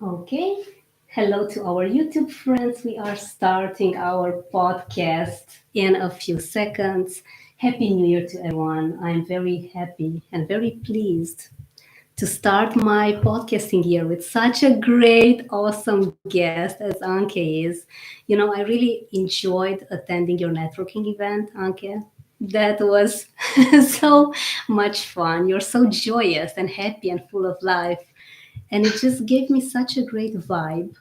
Okay. Hello to our YouTube friends. We are starting our podcast in a few seconds. Happy New Year to everyone. I'm very happy and very pleased to start my podcasting year with such a great, awesome guest as Anke is. I really enjoyed attending your networking event, Anke. That was so much fun. You're so joyous and happy and full of life. And it just gave me such a great vibe.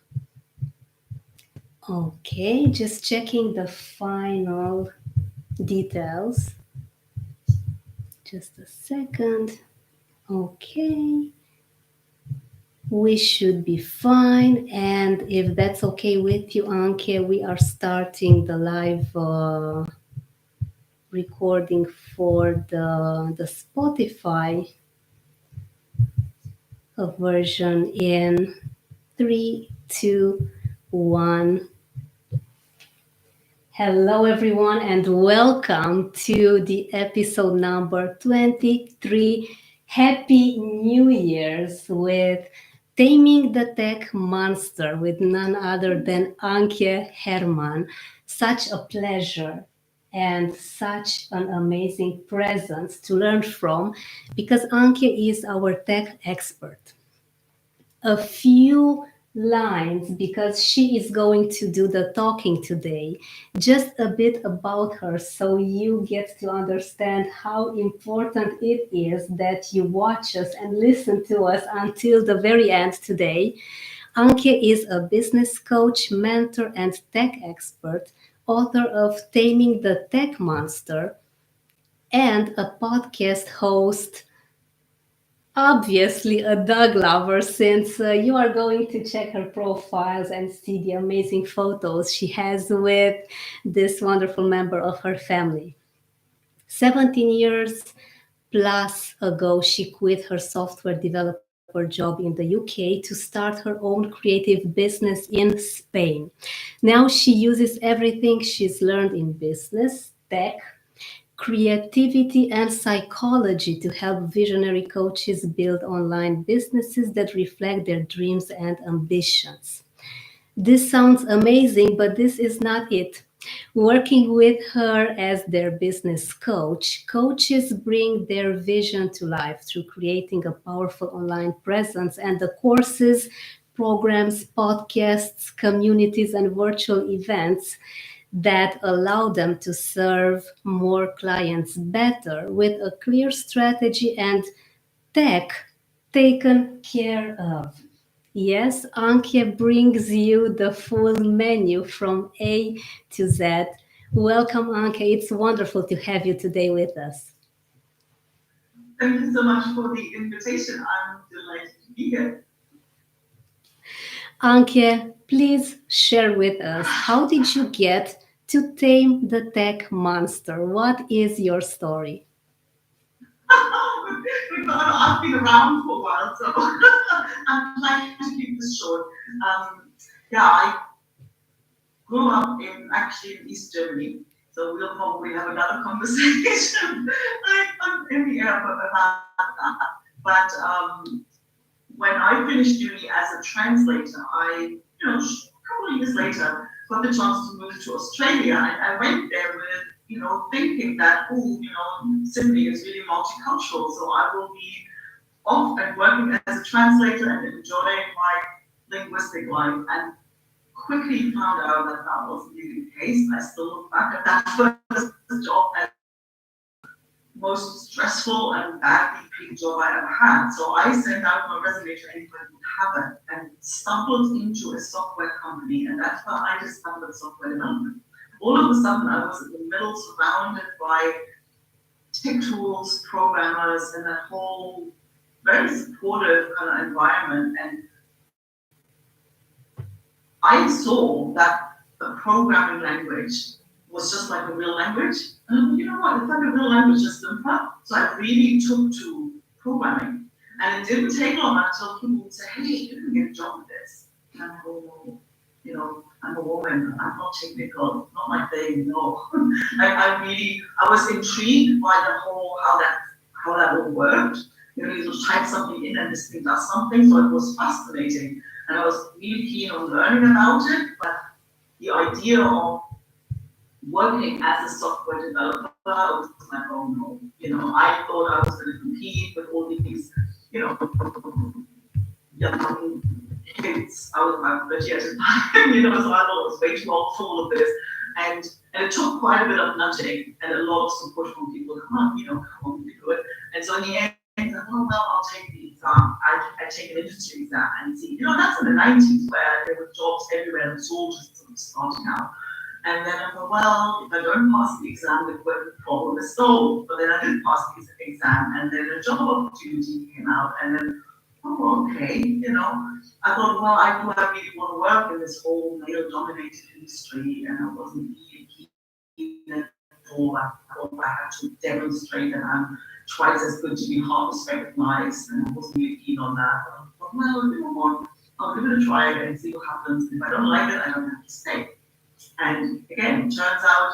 Okay, just checking the final details. Just a second. Okay, we should be fine. And if that's okay with you, Anke, we are starting the live recording for the Spotify version in 3, 2, 1. Hello, everyone, and welcome to the episode number 23. Happy New Year's with Taming the Tech Monster with none other than Anke Herrmann. Such a pleasure and such an amazing presence to learn from because Anke is our tech expert. A few lines because she is going to do the talking today. Just a bit about her so you get to understand how important it is that you watch us and listen to us until the very end today. Anke is a business coach, mentor, and tech expert, author of Taming the Tech Monster, and a podcast host, obviously a dog lover, since you are going to check her profiles and see the amazing photos she has with this wonderful member of her family. 17 years plus ago, she quit her software developer job in the UK to start her own creative business in Spain. Now she uses everything she's learned in business, tech, creativity, and psychology to help visionary coaches build online businesses that reflect their dreams and ambitions. This sounds amazing, but this is not it. Working with her as their business coach, coaches bring their vision to life through creating a powerful online presence, and the courses, programs, podcasts, communities, and virtual events that allow them to serve more clients better with a clear strategy and tech taken care of. Yes, Anke brings you the full menu from A to Z. Welcome, Anke. It's wonderful to have you today with us. Thank you so much for the invitation. I'm delighted to be here. Anke, please share with us, how did you get to tame the tech monster? What is your story? I've been around for a while, so I'm trying to keep this short. I grew up in East Germany, so we'll probably have another conversation in the air about that. But when I finished uni as a translator, a couple of years later, got the chance to move to Australia, and I went there with, thinking that, Sydney is really multicultural, so I will be off and working as a translator and enjoying my linguistic life. And quickly found out that that wasn't really the case. I still look back at that first job as most stressful and badly paid job I ever had. So I sent out my resume to anybody who would have it and stumbled into a software company. And that's how I discovered software development. All of a sudden, I was in the middle, surrounded by tech tools, programmers, and that whole very supportive kind of environment. And I saw that the programming language was just like a real language. And you know what? It's like a real language, just simpler. So I really took to programming. And it didn't take long until people would say, hey, you can get a job with this. And I go, I'm a woman, I'm not technical, not my thing, no. I was intrigued by the whole, how that all worked. You just type something in and this thing does something, so it was fascinating. And I was really keen on learning about it, but the idea of working as a software developer was like, oh no, I thought I was going to compete with all these, young kids. I was about 30 at the time, so I thought I was way too old for all of this. And it took quite a bit of nudging and a lot of support from people. Come on, come on, we do it. And so in the end, I thought, well, I'll take the exam. I take an industry exam and see. That's in the 90s where there were jobs everywhere and soldiers sort of starting out. And then I thought, well, if I don't pass the exam, the problem is solved. But then I didn't pass the exam, and then a job opportunity came out, and then, oh, okay, I thought, well, I really want to work in this whole male-dominated industry, and I wasn't really keen at all. I thought I had to demonstrate that I'm twice as good to be harvest recognized, and I wasn't really keen on that. But I thought, well, come on, I'll give it a try and see what happens. If I don't like it, I don't have to stay. And again, turns out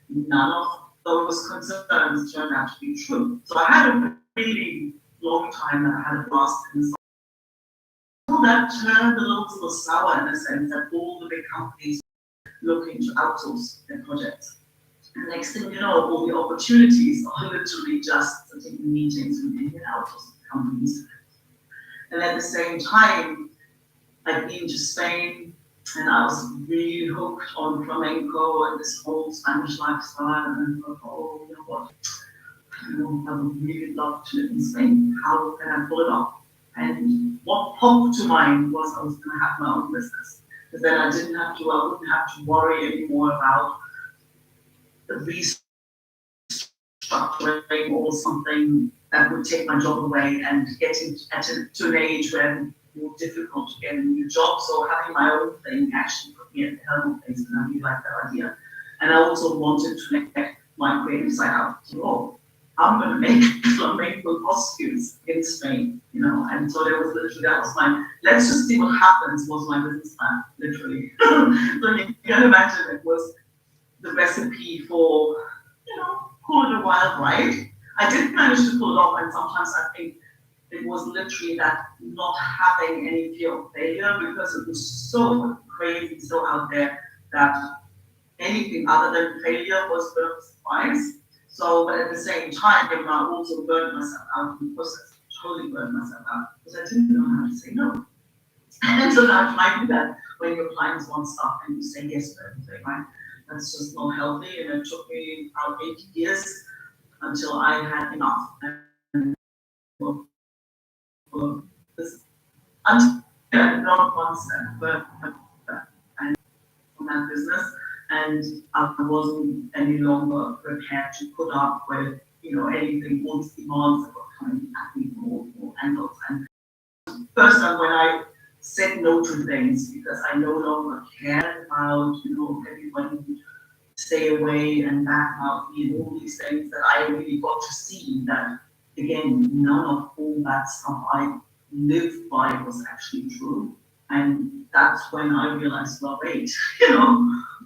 none of those concerns turned out to be true. So I had a really long time that I had a blast in the that turned a little sort of sour in the sense that all the big companies looking to outsource their projects. And next thing you know, all the opportunities are literally just sitting meetings with Indian outsourcing companies. And at the same time, I'd been to Spain and I was really hooked on flamenco and this whole Spanish lifestyle. And I thought, oh, you know what? I would really love to live in Spain. How can I pull it off? And what popped to mind was I was going to have my own business. Because then I wouldn't have to worry anymore about the restructuring or something that would take my job away and getting to an age where it's more difficult to get a new job. So having my own thing actually put me at the helm of things, and I really liked that idea. And I also wanted to make my creative side out. So, I'm going to make flamenco costumes in Spain, and so there was literally, that was let's just see what happens, was my business plan, literally. So you can imagine it was the recipe for, call it a wild ride. I did manage to pull it off, and sometimes I think it was literally that not having any fear of failure, because it was so crazy, so out there, that anything other than failure was a bit of a surprise. So, but at the same time, I also burned myself out in the process, totally burned myself out, because I didn't know how to say no. And so now I do that when your clients want stuff and you say yes to everything, right? That's just not healthy, and it took me about 8 years until I had enough. And this, until not one step, but from that business, and I wasn't any longer prepared to put up with, anything, all these demands that were coming at me from all angles. And first time when I said no to things because I no longer cared about, everybody would stay away and back out me and all these things, that I really got to see that, again, none of all that stuff I lived by was actually true. And that's when I realized, well, wait,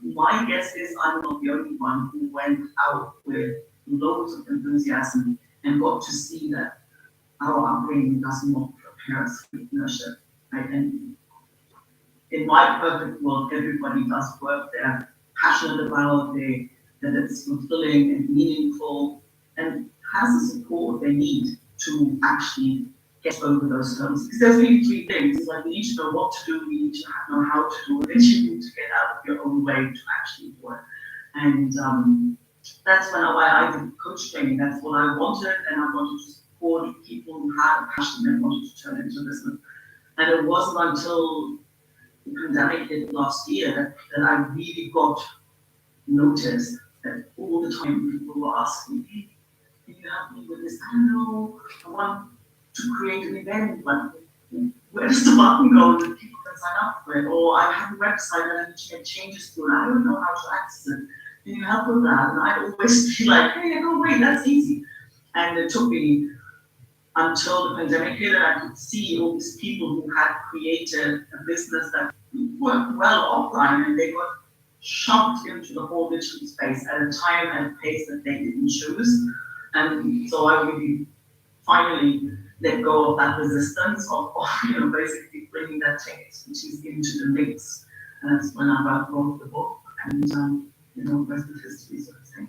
my guess is I'm not the only one who went out with loads of enthusiasm and got to see that our upbringing does not prepare us for entrepreneurship. Right? And in my perfect world, everybody does work they're passionate about, that it's fulfilling and meaningful, and has the support they need to actually get over those hurdles. Because there's really three things. It's like, you need to know what to do, you need to know how to do it, and you need to get out of your own way to actually do it. And that's why I did coach training. That's what I wanted, and I wanted to support people who had a passion and wanted to turn it into business. And it wasn't until the pandemic hit last year that I really got noticed that all the time people were asking me, hey, can you help me with this? I don't know, I want to create an event, but where does the button go that people can sign up for it? Or I have a website and I need to make changes to it. I don't know how to access it. Can you help with that? And I'd always be like, hey, no, wait, that's easy. And it took me until the pandemic hit and I could see all these people who had created a business that worked well offline, and they got shoved into the whole digital space at a time and a pace that they didn't choose. And so I really finally let go of that resistance of basically bringing that tech expertise into the mix. And that's when I wrote the book, and rest of history, so to say.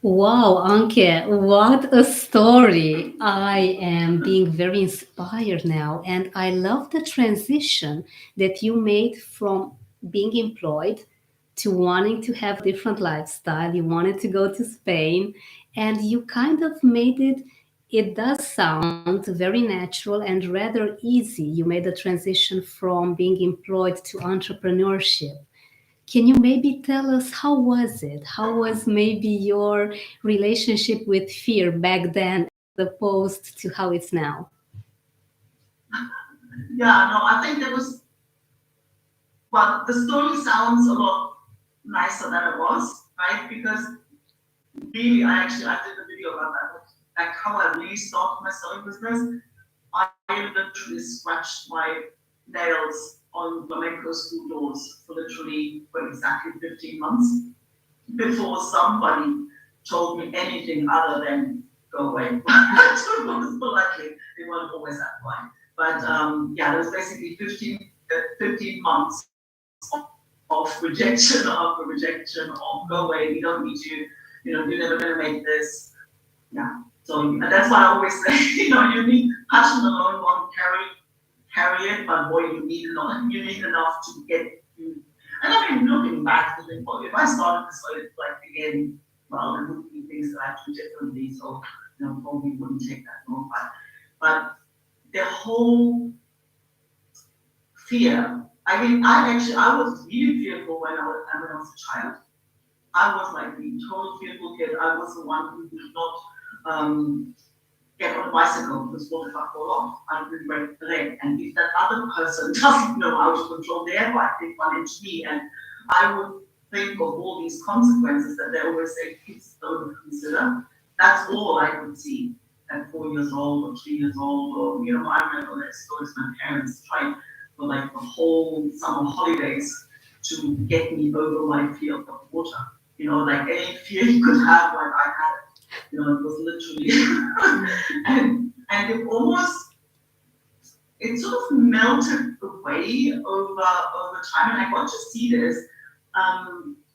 Wow, Anke, what a story. I am being very inspired now. And I love the transition that you made from being employed to wanting to have a different lifestyle. You wanted to go to Spain, and you kind of made it. It does sound very natural and rather easy. You made the transition from being employed to entrepreneurship. Can you maybe tell us how was it? How was maybe your relationship with fear back then as opposed to how it's now? Yeah, no, I think there was, well, the story sounds a lot nicer than it was, right? Because really, I did a video about that, like how I really started my sewing business. I literally scratched my nails on flamenco school doors for exactly 15 months before somebody told me anything other than go away. Politely, they weren't always that polite. But yeah, there was basically 15 months of rejection after rejection of go away, we don't need you, you're never going to make this. Yeah. So and that's why I always say, you need passion alone won't carry it, but boy, you need enough to get you. And I mean, looking back to think, well, if I started this like again, well, there would be things that I do differently, so probably wouldn't take that long. But the whole fear. I mean, I was really fearful when I was a child. I was like the total fearful kid. I was the one who did not get on a bicycle because what if I fall off? I would break the leg. And if that other person doesn't know how to control their bike, they run into me. And I would think of all these consequences that they always say kids don't consider. That's all I could see at 4 years old or 3 years old. Or, I remember that stories my parents tried for like the whole summer holidays to get me over my fear of water. Like any fear you could have, like I had it. It was literally, and it sort of melted away over time, and I got to see this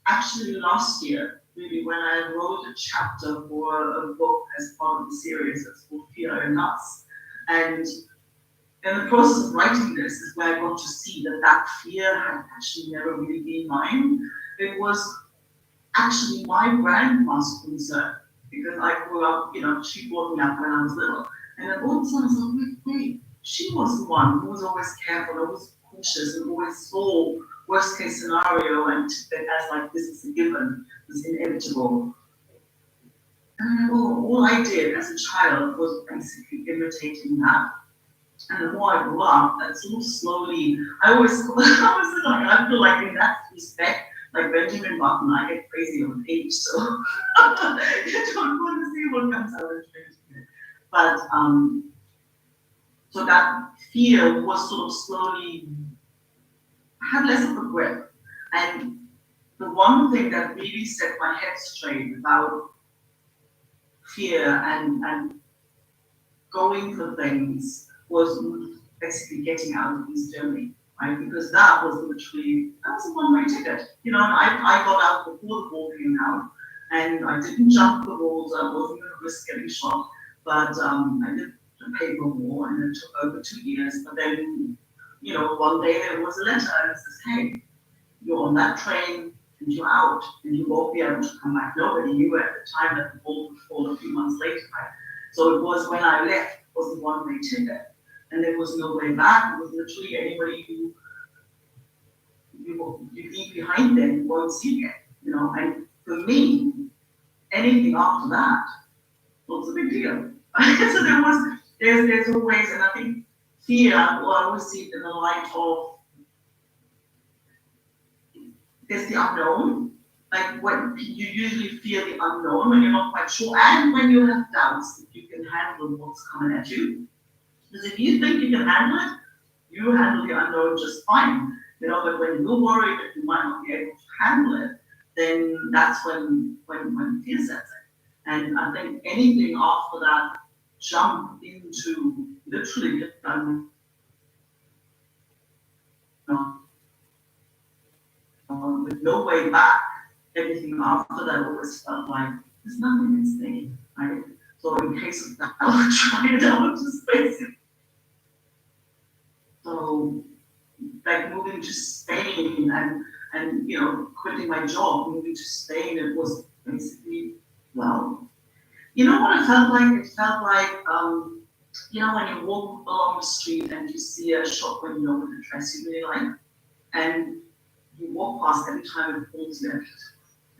actually last year, really, when I wrote a chapter for a book as part of the series. It's called Fear and Us, and in the process of writing this is where I got to see that fear had actually never really been mine. It was actually my grandma's concern because I grew up, she brought me up when I was little. And then all of a sudden I was like, wait, she was the one who was always careful, always cautious, and always saw worst case scenario and took it as like this is a given, this is inevitable. And all I did as a child was basically imitating that. And the more I grew up, that sort of slowly, I feel like in that respect, like Benjamin Button, I get crazy on age, so you don't want to see what comes out of it. But so that fear was sort of slowly had less of a grip. And the one thing that really set my head straight about fear and going for things was basically getting out of East Germany, right? Because that was a one-way ticket, and I got out before the wall came out, and I didn't jump the walls. I wasn't going to risk getting shot, but I did the paper war, and it took over 2 years. But then, one day there was a letter, and it says, "Hey, you're on that train, and you're out, and you won't be able to come back." Nobody knew at the time that the ball would fall a few months later, right? So it was when I left, it was a one-way ticket. And there was no way back. It was literally anybody who you leave behind them won't see again. And for me, anything after that was a big deal. So there's always, and I think fear, well, I always see it in the light of there's the unknown. Like when you usually fear the unknown when you're not quite sure, and when you have doubts that you can handle what's coming at you. Because if you think you can handle it, you handle the unknown just fine. But when you're worried that you might not be able to handle it, then that's when fear sets in. And I think anything after that jump into literally with no way back. Everything after that always felt like there's nothing at stake, right? So in case of that, I would try it out just basically. So like moving to Spain and quitting my job, moving to Spain, it was basically well, you know what it felt like? It felt like when you walk along the street and you see a shop window with a dress you really like, and you walk past every time it pulls you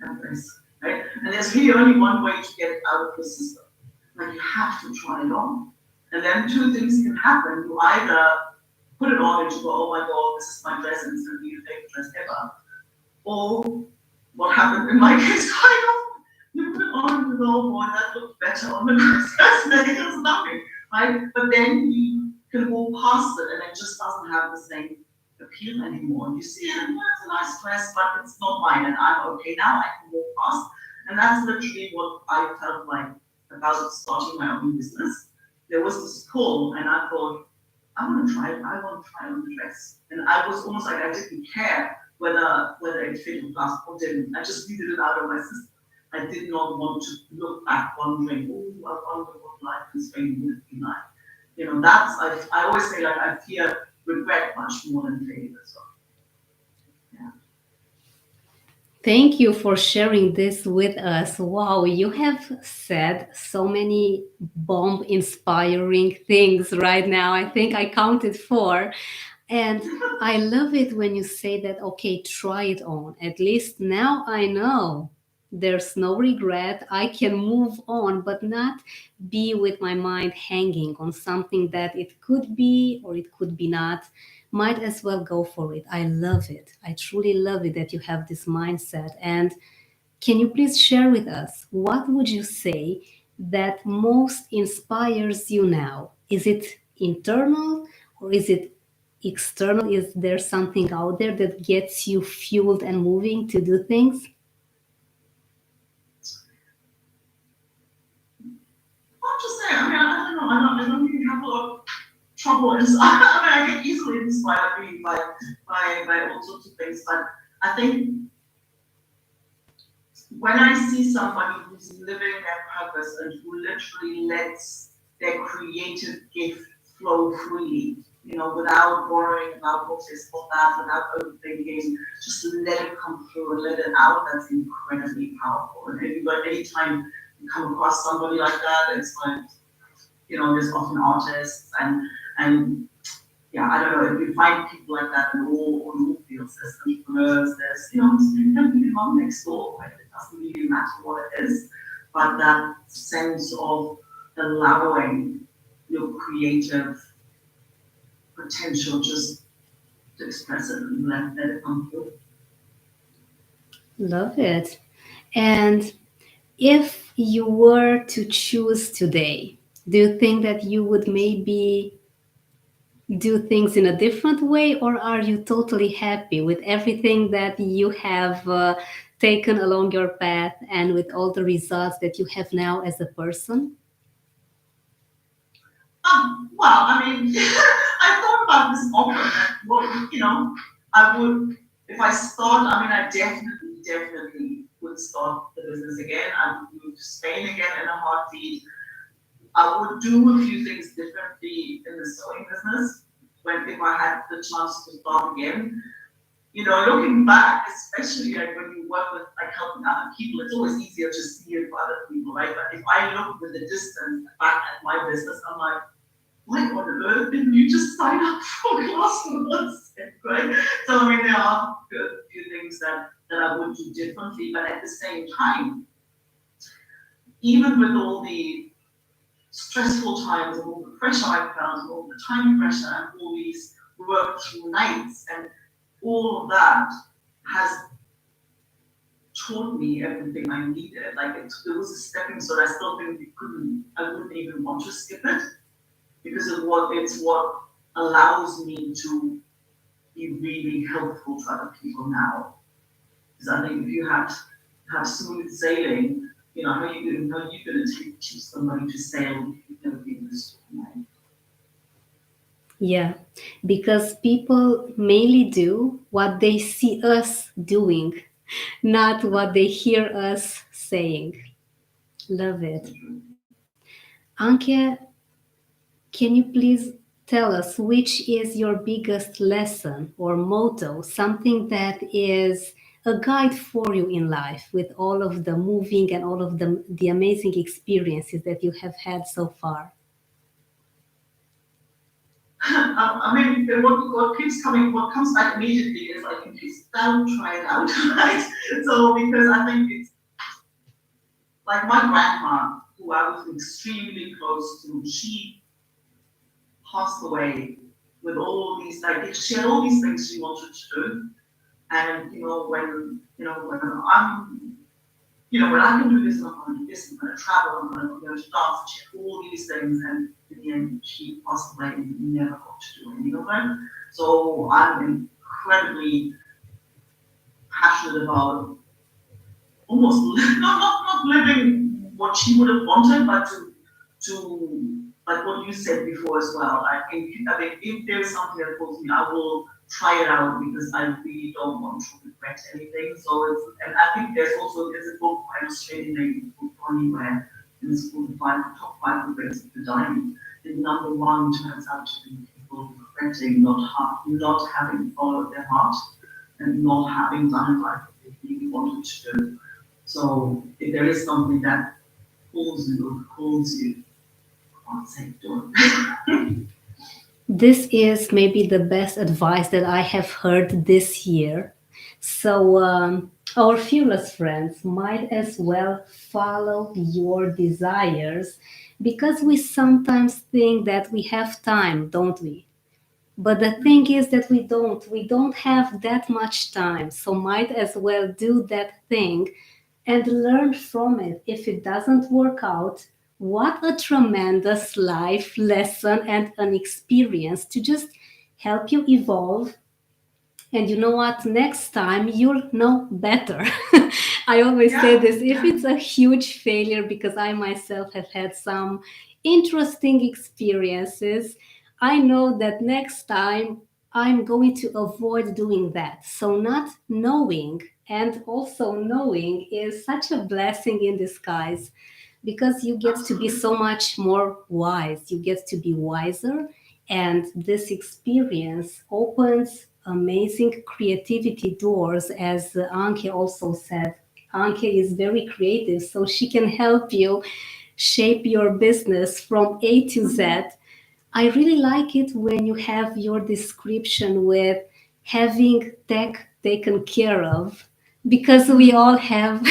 that dress, right? And there's really only one way to get it out of the system. Like you have to try it on. And then two things can happen. You either put it on and you go, oh my god, this is my dress and it's going to be the favorite dress ever. Or what happened in my case, kind of, you put it on and you go, oh boy, that looked better on the dress than it was nothing, right? But then you can walk past it and it just doesn't have the same appeal anymore. You see it, well, it's a nice dress, but it's not mine and I'm okay now, I can walk past. And that's literally what I felt like about starting my own business. There was this pull and I thought, I want to try it. I want to try on the dress. And I was almost like I didn't care whether it fit in class or didn't. I just needed it out of my system. I did not want to look back wondering, oh, I wonder what life in Spain would be like. That's I always say like I fear regret much more than failure. So yeah. Thank you for sharing this with us. Wow, you have said so many bomb inspiring things right now. I think I counted four. And I love it when you say that, okay, try it on. At least now I know there's no regret. I can move on, but not be with my mind hanging on something that it could be or it could be not. Might as well go for it. I love it. I truly love it that you have this mindset. And can you please share with us what would you say that most inspires you now? Is it internal or is it external? Is there something out there that gets you fueled and moving to do things? I'll just say, I mean, I don't know, I don't really have a lot of trouble. I mean, I get easily inspired really by all sorts of things, but I think when I see somebody who's living their purpose and who literally lets their creative gift flow freely, without worrying about what this or that, without overthinking, just let it come through and let it out, that's incredibly powerful. And anytime you come across somebody like that, it's like, there's often artists and yeah, I don't know, if you find people like that in all fields, there's entrepreneurs, there's, you don't need mom next door, right? It doesn't really matter what it is, but that sense of allowing your creative potential just to express it and let it come through. Love it. And if you were to choose today, do you think that you would maybe do things in a different way, or are you totally happy with everything that you have taken along your path and with all the results that you have now as a person? Well, I mean, I thought about this often. Well, I would, if I start, I mean, I definitely would start the business again. I would move to Spain again in a heartbeat. I would do a few things differently in the sewing business if I had the chance to start again. Looking back, especially like when you work with like helping other people, it's always easier to see it for other people, right? But if I look with the distance back at my business, I'm like, why on earth didn't you just sign up for a class with us, right? So I mean, there are a few things that I would do differently, but at the same time, even with all the stressful times and all the pressure I felt, and all the time pressure and all these work through nights and all of that has taught me everything I needed. Like it was a stepping stone. I still think I wouldn't even want to skip it because it's what allows me to be really helpful to other people now. Because I think if you have smooth sailing, how are you going to teach somebody to sail never been this way. Yeah, because people mainly do what they see us doing, not what they hear us saying. Love it. Anke, can you please tell us which is your biggest lesson or motto, something that is a guide for you in life with all of the moving and all of the amazing experiences that you have had so far? I mean, what keeps coming, what comes back immediately is like, please don't try it out, right? So, because I think it's like my grandma, who I was extremely close to, she passed away with all these, like, she had all these things she wanted to do. And, when when I can do this, I'm going to do this, I'm going to travel, I'm going to go to dance, she had all these things, and in the end, she passed away and never got to do any of them. So I'm incredibly passionate about almost not living what she would have wanted, but to like what you said before as well. I think if there's something that pulls me, I will try it out because I really don't want to regret anything. So and I think there's a book by an Australian lady called Bonnie Ware, and it's called Top Five Regrets of the Dying. And number one turns out to be people regretting not having followed their heart and not having done like what they really wanted to do. So if there is something that calls you, I'd say do it. This is maybe the best advice that I have heard this year. So, our fearless friends might as well follow your desires because we sometimes think that we have time, don't we? But the thing is that we don't. We don't have that much time. So, might as well do that thing and learn from it. If it doesn't work out, what a tremendous life lesson and an experience to just help you evolve. And you know what? Next time you'll know better. I always say Yeah. this, if it's a huge failure, because I myself have had some interesting experiences, I know that next time I'm going to avoid doing that. So, not knowing and also knowing is such a blessing in disguise because you get to be so Absolutely. much more wise. You get to be wiser, and this experience opens amazing creativity doors, as Anke also said. Anke is very creative, so she can help you shape your business from A to Z. I really like it when you have your description with having tech taken care of because we all have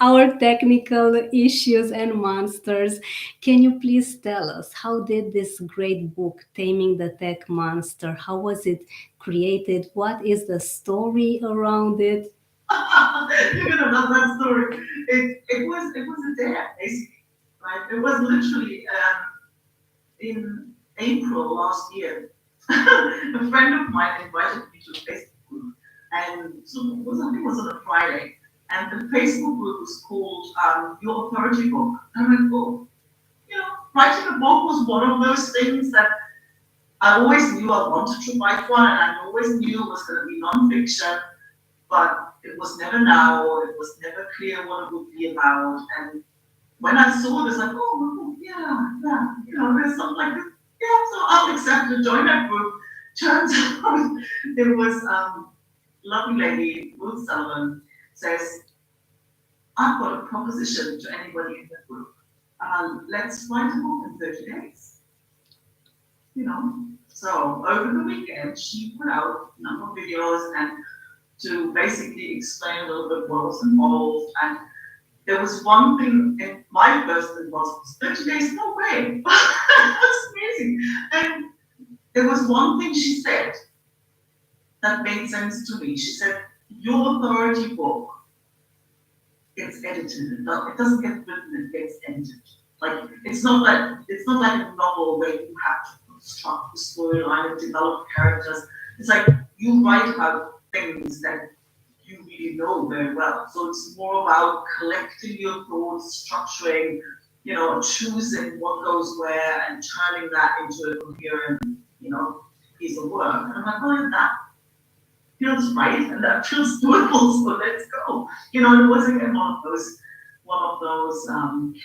our technical issues and monsters. Can you please tell us how did this great book Taming the Tech Monster, how was it created? What is the story around it? You're gonna love that story. It was a dare, basically, right? It was literally in April last year. A friend of mine invited me to a Facebook group, and so I think it was on a Friday, and the Facebook group was called Your Authority Book. And I went, oh, writing a book was one of those things that I always knew I wanted to write one, and I always knew it was going to be nonfiction, but it was never now, it was never clear what it would be about. And when I saw this, like, oh, yeah, there's something like this. Yeah, so I'll accept to join that group. Turns out there was lovely lady, Ruth Sullivan, says, I've got a proposition to anybody in the group. Let's write a book in 30 days. So over the weekend, she put out a number of videos and to basically explain a little bit what was involved. And there was one thing in my first thing was 30 days, no way. That's amazing. And there was one thing she said that made sense to me. She said, your authority book gets edited. It doesn't get written, it gets edited. Like it's not like a novel where you have to construct the storyline and develop characters. It's like you write about things that you really know very well. So it's more about collecting your thoughts, structuring, choosing what goes where and turning that into a coherent, you know, piece of work. And I'm like, oh, that feels right and that feels doable, so let's go. It wasn't one of those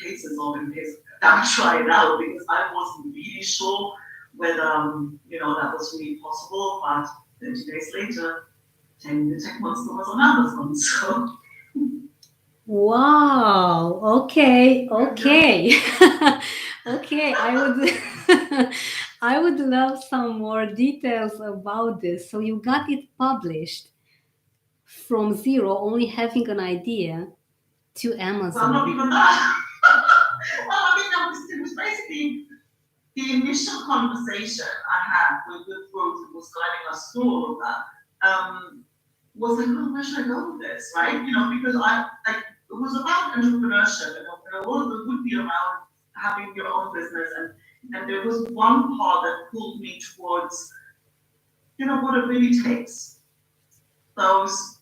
cases of in case I try it out because I wasn't really sure whether that was really possible. But 30 days later, Tame the Tech Monster was on Amazon. So Wow. Okay. Okay. Okay. I would love some more details about this. So you got it published from zero, only having an idea, to well, not Amazon. even that. Well, I mean, it was basically the initial conversation I had with Ruth, who was guiding us through all of that, was like, oh, where should I go with this, right? Because it was about entrepreneurship, and all of it would be around having your own business, and there was one part that pulled me towards, what it really takes, those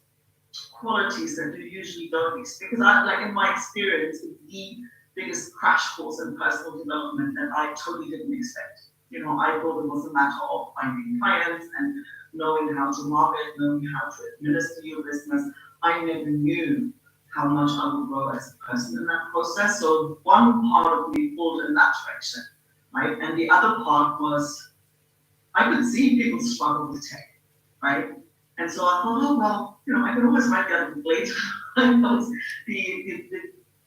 qualities that you usually don't expect. Because in my experience, it's the biggest crash course in personal development that I totally didn't expect. I thought it was a matter of finding clients and knowing how to market, knowing how to administer your business. I never knew how much I would grow as a person in that process. So one part of me pulled in that direction, right? And the other part was I could see people struggle with tech, right? And so I thought, oh well, I can always write the other book later. the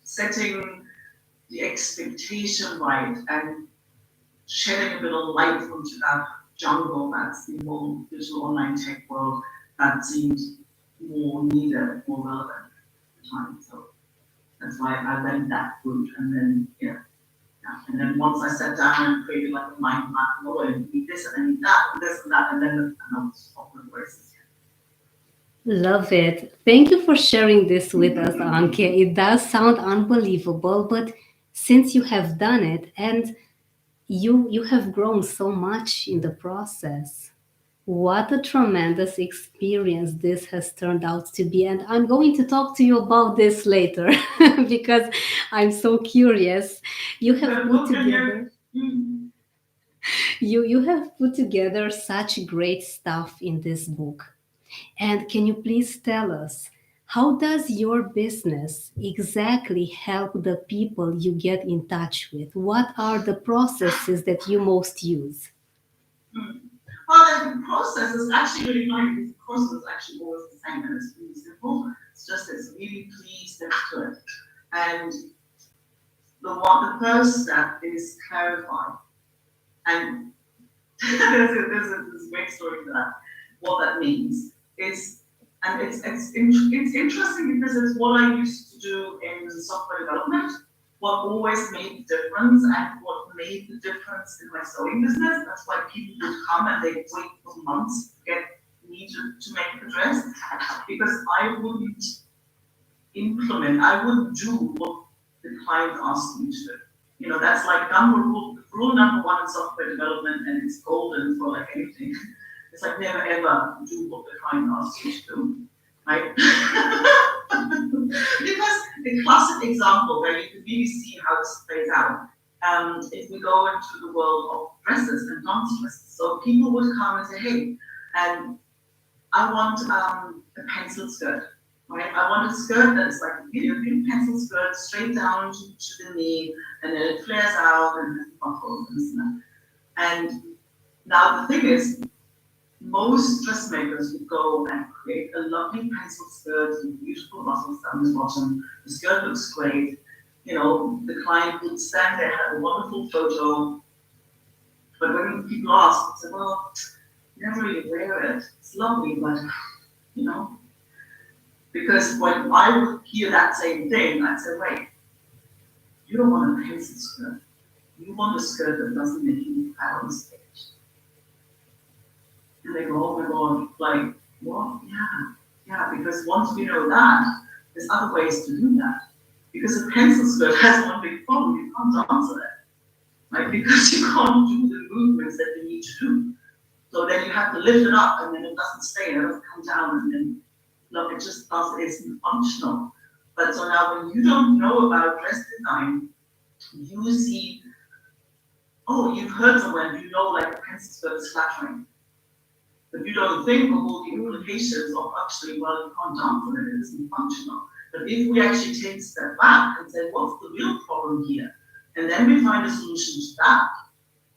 setting the expectation right and shedding a bit of light into that jungle that's the whole digital online tech world that seemed more needed, more relevant at the time. So that's why I went that route. And then, and then once I sat down and created like a mind map, oh, I need this and I need that and this and that, and then I was off with races. Love it. Thank you for sharing this with us, Anke. It does sound unbelievable, but since you have done it and you have grown so much in the process, what a tremendous experience this has turned out to be. And I'm going to talk to you about this later because I'm so curious. You have put together you have put together such great stuff in this book. And can you please tell us, how does your business exactly help the people you get in touch with? What are the processes that you most use? Well, the process is actually really fun because the process is actually always the same and it's really simple. It's just there's really 3 steps to it. And the first step is clarify. And there's a great story for that. What that means is, and it's interesting because it's what I used to do in software development. What always made the difference and what made the difference in my sewing business. That's why people would come and they wait for months to get me to make the dress because I wouldn't I wouldn't do what the client asked me to do. That's like rule number 1 in software development, and it's golden for like anything. It's like never ever do what the client asks you to do, right? Because the classic example where you can really see how this plays out, if we go into the world of dresses and dance dresses. So people would come and say, hey, I want a pencil skirt. Right? I want a skirt that's like a pink pencil skirt straight down to the knee, and then it flares out and has buckles and stuff. And now the thing is, most dressmakers would go and create a lovely pencil skirt with beautiful muscles down the bottom. The skirt looks great. The client would stand there, have a wonderful photo. But when people ask, they say, well, you never really wear it. It's lovely, but because when I would hear that same thing, I'd say, wait, you don't want a pencil skirt. You want a skirt that doesn't make you fat on stage. And they go, oh my God, like, what? Yeah, because once we know that, there's other ways to do that. Because a pencil skirt has one big problem, you can't dance it, right? Because you can't do the movements that you need to do. So then you have to lift it up, and then it doesn't stay, it doesn't come down, and then look, it just isn't functional. But so now when you don't know about dress design, you see, oh, you've heard somewhere, you know, like a pencil skirt is flattering, but you don't think of all the implications of actually, well, you can't dance and it isn't functional. But if we actually take a step back and say, what's the real problem here? And then we find a solution to that.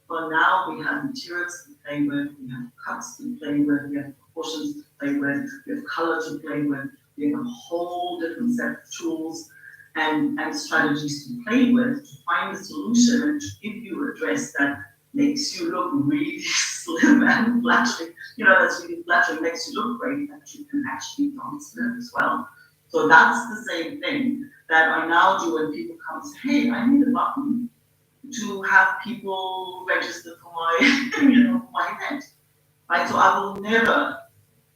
But now we have materials to play with, we have cuts to play with, we have proportions to play with, we have color to play with, we have a whole different set of tools and strategies to play with to find a solution and to give you a dress that makes you look really slim and flattering. You know, that's really flattering, makes you look great, that you can actually dance in it as well. So that's the same thing that I now do when people come and say, hey, I need a button to have people register for my, for my event. Right? So I will never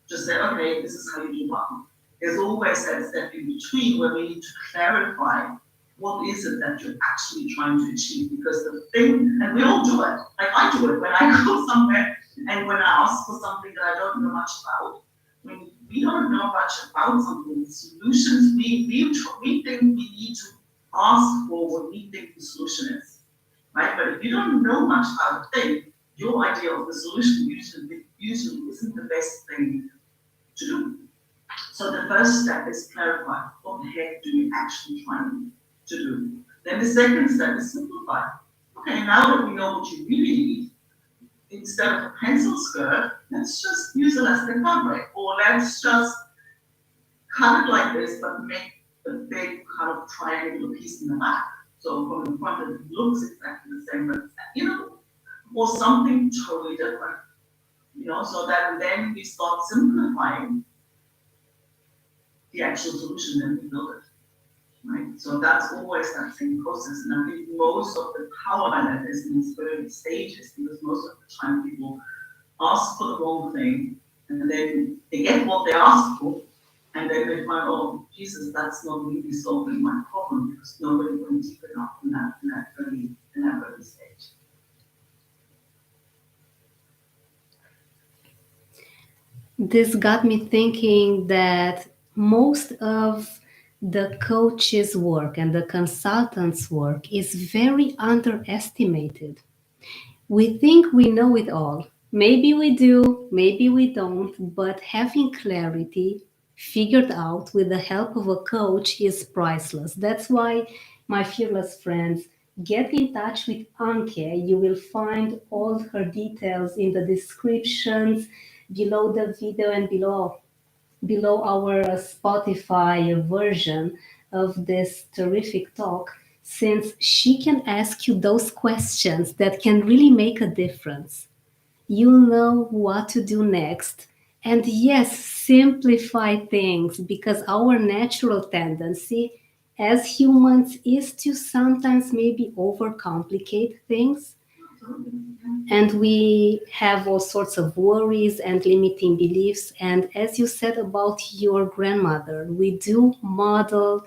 just say, okay, this is how you do button. There's always that step in between where we need to clarify what is it that you're actually trying to achieve. Because the thing, and we all do it, like I do it when I go somewhere and when I ask for something that I don't know much about. When we don't know much about something, the solutions we think we need to ask for what we think the solution is. Right? But if you don't know much about a thing, your idea of the solution usually isn't the best thing to do. So the first step is clarify what the heck do you actually trying to do. Then the second step is simplify. Okay, now that we know what you really need, instead of a pencil skirt, let's just use elastic fabric, or let's just cut it like this, but make a big kind of triangular piece in the back. So from the front, it looks exactly the same, but or something totally different. So that then we start simplifying the actual solution, then we build it. Right? So that's always that same process. And I think most of the power in it is in its early stages, because most of the time people ask for the wrong thing, and then they get what they ask for, and then they find, oh, Jesus, that's not really solving my problem, because nobody went deep enough in that early stage. This got me thinking that most of the coach's work and the consultant's work is very underestimated. We think we know it all. Maybe we do, maybe we don't, but having clarity figured out with the help of a coach is priceless. That's why, my fearless friends, get in touch with Anke. You will find all her details in the descriptions below the video and below our Spotify version of this terrific talk, since she can ask you those questions that can really make a difference. You'll know what to do next. And yes, simplify things, because our natural tendency as humans is to sometimes maybe overcomplicate things, and we have all sorts of worries and limiting beliefs. And as you said about your grandmother, we do model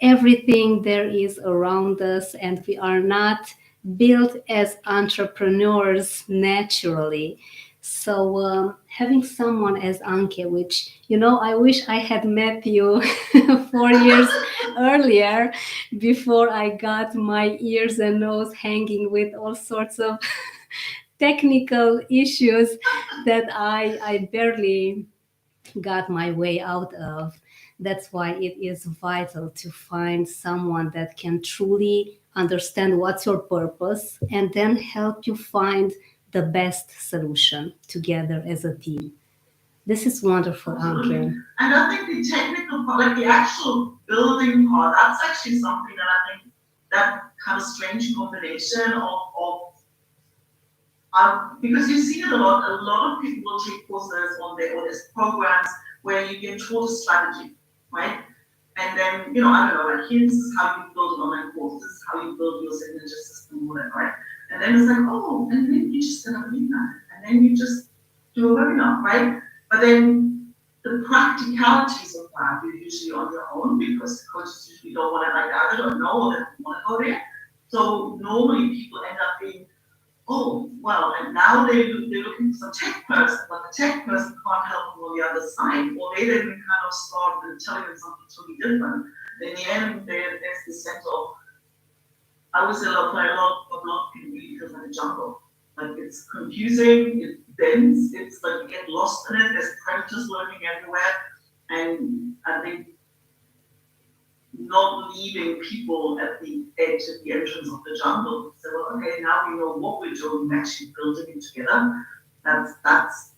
everything there is around us, and we are not built as entrepreneurs naturally. So, having someone as Anke, which, I wish I had met you 4 years earlier, before I got my ears and nose hanging with all sorts of technical issues that I barely got my way out of. That's why it is vital to find someone that can truly understand what's your purpose and then help you find the best solution together as a team. This is wonderful, Anke. And I think the technical part, like the actual building part, that's actually something that I think that kind of strange combination because you see it a lot. A lot of people will take courses or there's programs where you get taught a strategy, right? And then, I don't know, like, this is how you build an online course, this is how you build your signature system, whatever, right? And then it's like, oh, and then you just set up an email, and then you just do a webinar, right? But then the practicalities of that, you're usually on your own, because coaches usually don't want to, like, I don't know, they don't want to go there. So normally people end up being, oh, well, and now they're looking for some tech person, but the tech person can't help them on the other side, or they then kind of start telling them something totally different. In the end, there's this sense of, I would say a lot of people really feels like a jungle. Like it's confusing, it's dense, it's like you get lost in it. There's predators lurking everywhere, and I think not leaving people at the edge, at the entrance of the jungle. So well, okay, now we know what we're doing, we're actually building it together. That's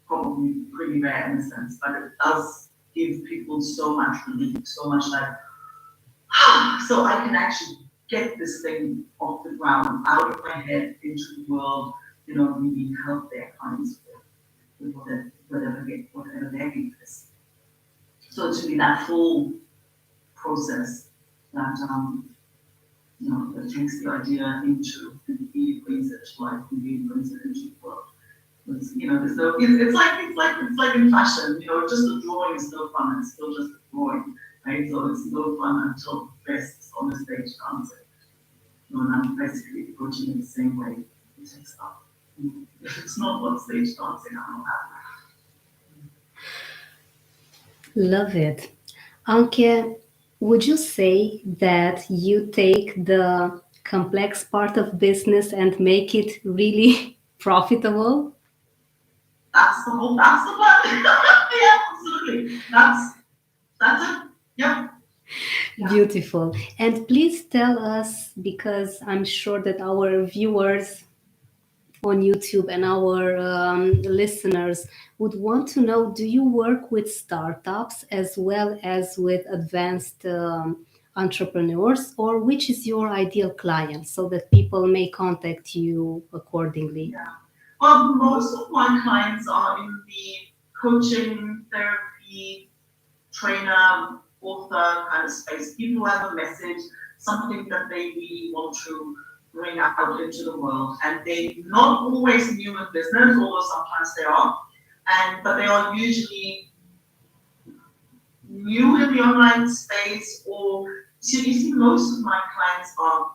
probably pretty rare in a sense, but it does give people so much relief, so much like, so I can actually get this thing off the ground, out of my head, into the world, really help their clients with whatever their gift is. So to be that full process that that takes the idea into and really brings it to life and really brings it into the world. There's no. It's like in fashion. Just the drawing is no fun. It's still just a drawing, right? So it's no fun until the best is on the stage dancing. And I'm basically approaching it the same way. It takes up. If it's not on stage dancing, I'm not happy. Love it. Anke, would you say that you take the complex part of business and make it really profitable? That's the plan. Yeah, absolutely. That's it. Yep. Yeah. Beautiful. And please tell us, because I'm sure that our viewers on YouTube and our listeners would want to know, do you work with startups as well as with advanced entrepreneurs, or which is your ideal client so that people may contact you accordingly? Yeah. Well, most of my clients are in the coaching, therapy, trainer, author kind of space. People who have a message, something that they really want to bring out into the world. And they're not always new in business, although sometimes they are. But they are usually new in the online space, or so you see most of my clients are,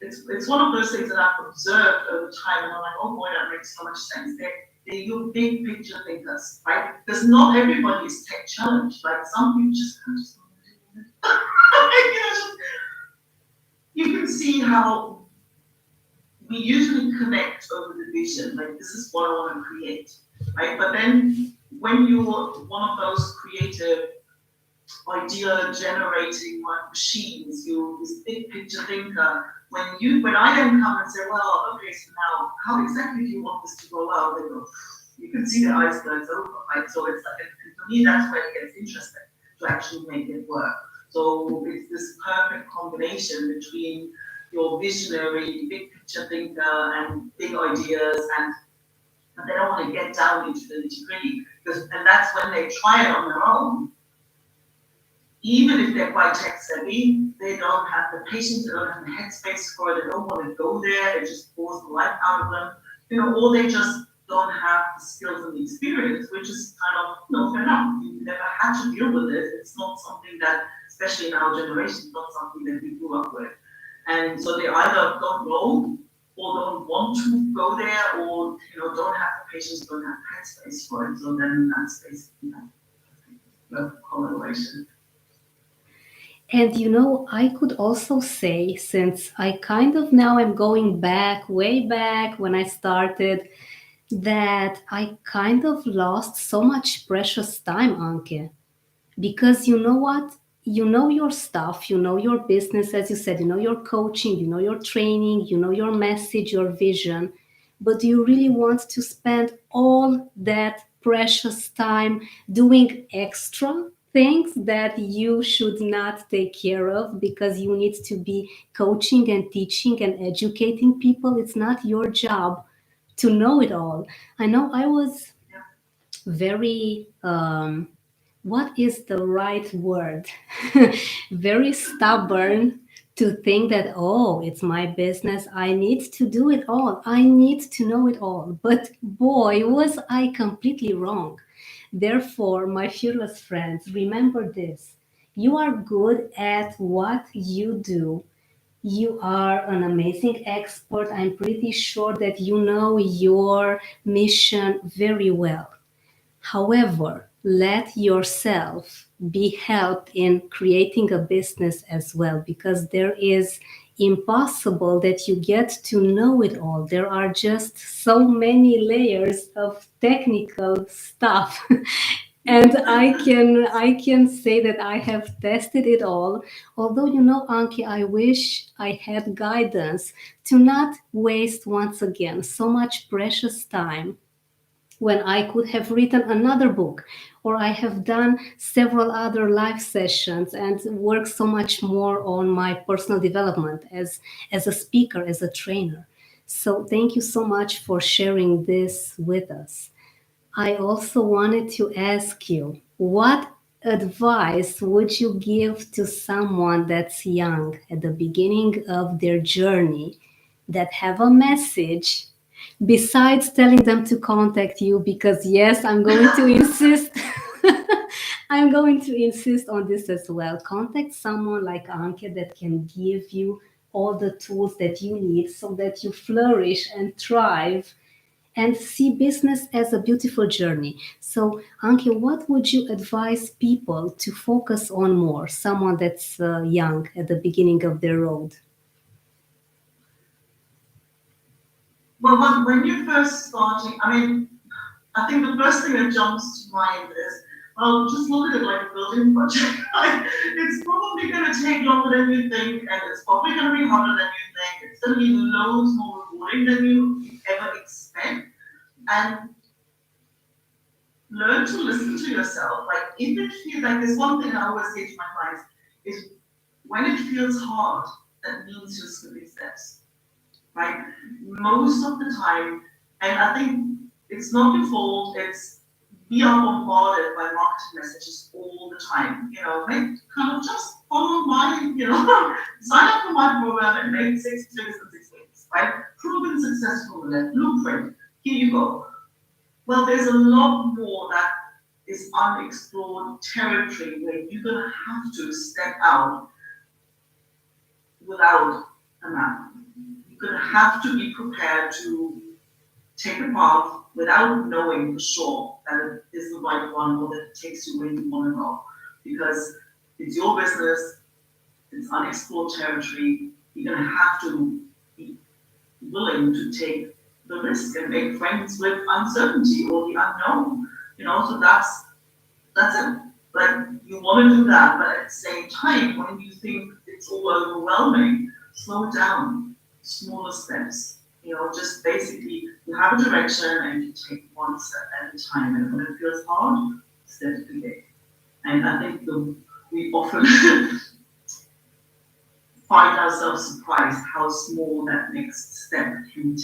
it's one of those things that I've observed over time, and I'm like, oh boy, that makes so much sense. They're your big picture thinkers, right? Because not everybody is tech challenged. Like some people just kind of you can see how we usually connect over the vision. Like this is what I want to create, right? But then when you're one of those creative idea generating machines, you're this big picture thinker. When I then come and say, well, okay, so now how exactly do you want this to go out? They go, you can see their eyes glaze over, right? So it's like, for me, that's where it gets interesting to actually make it work. So it's this perfect combination between your visionary, big picture thinker and big ideas, and they don't want to get down into the nitty gritty, and that's when they try it on their own. Even if they're quite tech savvy, they don't have the patience, they don't have the headspace for it, they don't want to go there, it just bores the life out of them, or they just don't have the skills and the experience, which is kind of, fair enough. You've never had to deal with it. It's not something that, especially in our generation, not something that we grew up with. And so they either don't know or don't want to go there, or don't have the patience, don't have the headspace for it. So then that's basically the correlation. And I could also say, since I kind of now am going back, way back when I started, that I kind of lost so much precious time, Anke. Because you know what? You know your stuff, you know your business, as you said, you know your coaching, you know your training, you know your message, your vision. But do you really want to spend all that precious time doing extra things that you should not take care of because you need to be coaching and teaching and educating people? It's not your job to know it all. I know I was very what is the right word? Very stubborn to think that, oh, it's my business. I need to do it all. I need to know it all. But boy, was I completely wrong. Therefore, my fearless friends, remember this. You are good at what you do. You are an amazing expert. I'm pretty sure that you know your mission very well. However, let yourself be helped in creating a business as well, because there is impossible that you get to know it all. There are just so many layers of technical stuff. And I can say that I have tested it all. Although, Anki, I wish I had guidance to not waste once again so much precious time when I could have written another book, or I have done several other live sessions and worked so much more on my personal development as a speaker, as a trainer. So thank you so much for sharing this with us. I also wanted to ask you, what advice would you give to someone that's young at the beginning of their journey, that have a message, besides telling them to contact you? Because yes, I'm going to insist. I'm going to insist on this as well. Contact someone like Anke that can give you all the tools that you need so that you flourish and thrive and see business as a beautiful journey. So, Anke, what would you advise people to focus on more? Someone that's young at the beginning of their road. Well, when you're first starting, I mean, I think the first thing that jumps to mind is, well, just look at it like a building project. Like, it's probably going to take longer than you think, and it's probably going to be harder than you think. It's going to be loads more rewarding than you ever expect. And learn to listen to yourself. Like, if it feels like, there's one thing I always say to my clients is, when it feels hard, that means you're skipping steps, right? Most of the time, and I think it's not your fault, it's, we are bombarded by marketing messages all the time. Make kind of just follow my, sign up for my program and make 6 figures in 6 weeks, right? Proven successful with that blueprint. Here you go. Well, there's a lot more that is unexplored territory where you're going to have to step out without a map. You're going to have to be prepared to take a path without knowing for sure that it is the right one or that it takes you where you want to go. Because it's your business, it's unexplored territory. You're going to have to be willing to take the risk and make friends with uncertainty or the unknown. So that's it. Like, you want to do that, but at the same time, when you think it's all overwhelming, slow down, smaller steps. Just basically, you have a direction and you take one step at a time. And when it feels hard, step to it. And I think we often find ourselves surprised how small that next step can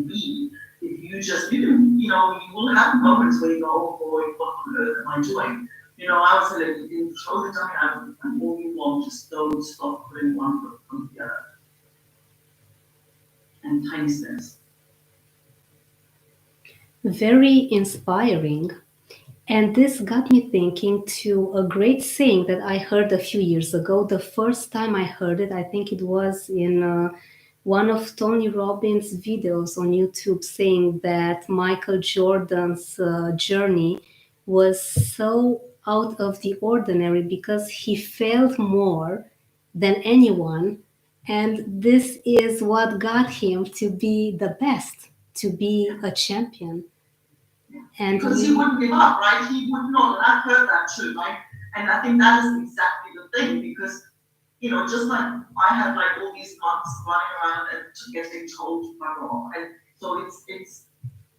be. If you will have moments where you go, oh boy, what on earth am I doing? I was telling you, throw the dummy out and all you want, just don't stop putting one foot on the other. And tiny steps. Very inspiring. And this got me thinking to a great saying that I heard a few years ago. The first time I heard it, I think it was in one of Tony Robbins' videos on YouTube, saying that Michael Jordan's journey was so out of the ordinary because he failed more than anyone. And this is what got him to be the best, to be a champion. And because he wouldn't give up, right? He would not. And I've heard that too, right? And I think that is exactly the thing, because just like I had like all these months running around and getting told to bugger off, and so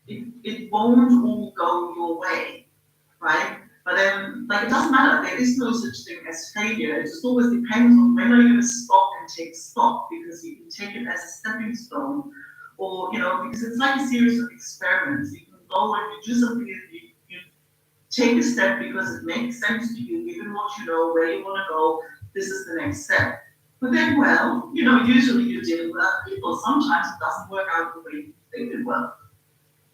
it won't all go your way, right? But then, like, it doesn't matter. There is no such thing as failure. It just always depends on when are you going to stop and take stock, because you can take it as a stepping stone, or because it's like a series of experiments. You can go and you do something, you take a step because it makes sense to you, given what you know, where you want to go. This is the next step. But then, well, usually you're dealing with other people. Sometimes it doesn't work out the way you think it will.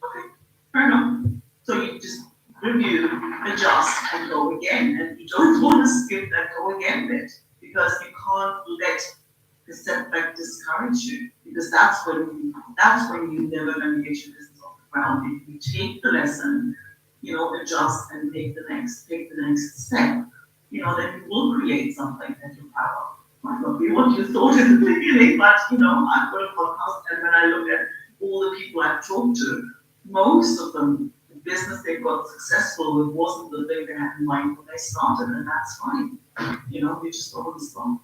Okay, fair enough. So you just review, adjust, and go again. And you don't want to skip that go again bit, because you can't let the setback discourage you, because that's when you never going to get your business off the ground. If you take the lesson, adjust and take the next step, then you will create something that you're proud of, might not be what you thought in the beginning, but I've got a podcast, and when I look at all the people I've talked to, most of them, the business they got successful with wasn't the thing they had in mind when they started, and that's fine. We just don't stop.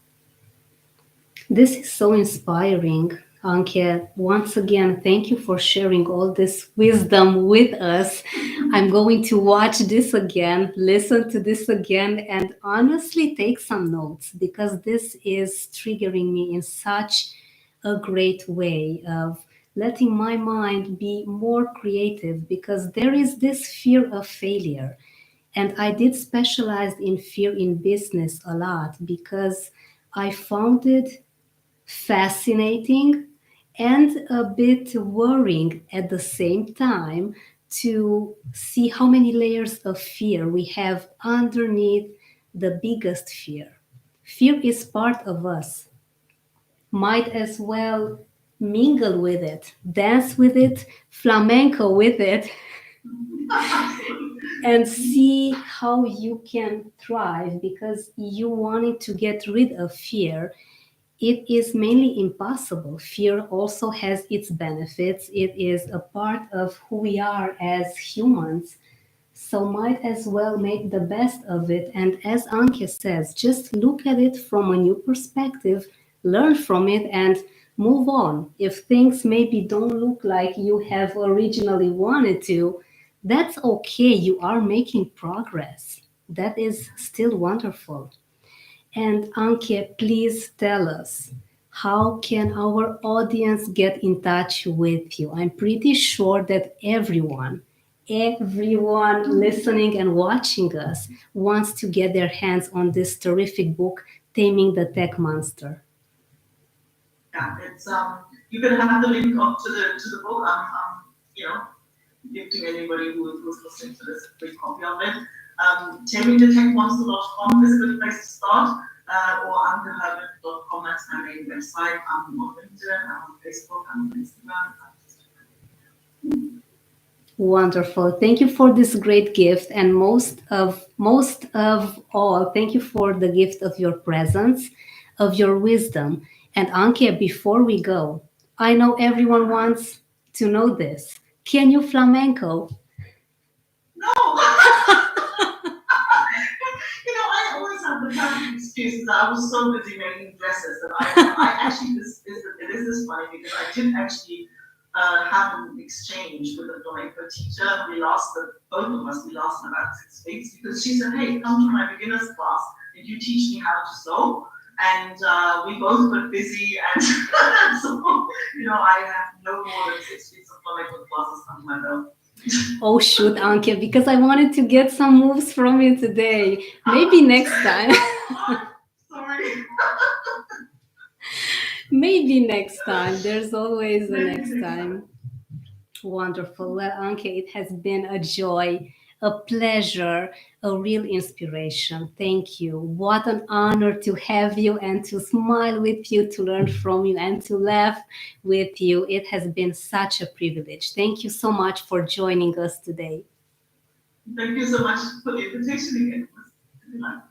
This is so inspiring, Anke. Once again, thank you for sharing all this wisdom with us. I'm going to watch this again, listen to this again, and honestly take some notes because this is triggering me in such a great way of letting my mind be more creative because there is this fear of failure. And I did specialize in fear in business a lot because I found it fascinating and a bit worrying at the same time to see how many layers of fear we have underneath the biggest fear. Fear is part of us. Might as well mingle with it, dance with it, flamenco with it, and see how you can thrive because you wanted to get rid of fear. It is mainly impossible. Fear also has its benefits. It is a part of who we are as humans. So might as well make the best of it. And as Anke says, just look at it from a new perspective, learn from it, and move on. If things maybe don't look like you have originally wanted to, that's okay. You are making progress. That is still wonderful. And Anke, please tell us, how can our audience get in touch with you? I'm pretty sure that everyone listening and watching us wants to get their hands on this terrific book, Taming the Tech Monster. Yeah, it's you can have the link up to the book. Gifting anybody who's listening to this a free copy of it. TamingTheTechMonster.com is a good place to start, or AnkeHerrmann.com. That's my main website. I'm on LinkedIn, I'm on Facebook, I'm on Instagram. Wonderful. Thank you for this great gift, and most of all, thank you for the gift of your presence, of your wisdom. And Anke, before we go, I know everyone wants to know this. Can you flamenco? No! I always have the perfect excuses. I was so busy making dresses that I actually, it is this funny because I did actually have an exchange with a flamenco teacher. Both of us, we lasted about 6 weeks because she said, hey, come to my beginner's class and you teach me how to sew. And we both got busy, and so I have no more than 6 weeks of flamenco classes under my belt. Oh shoot, Anke, because I wanted to get some moves from you today. Maybe next time. Sorry. Maybe next time. There's always a next time. Wonderful. Well, Anke, it has been a joy, a pleasure, a real inspiration. Thank you. What an honor to have you and to smile with you, to learn from you, and to laugh with you. It has been such a privilege. Thank you so much for joining us today. Thank you so much for the invitation again. Good night.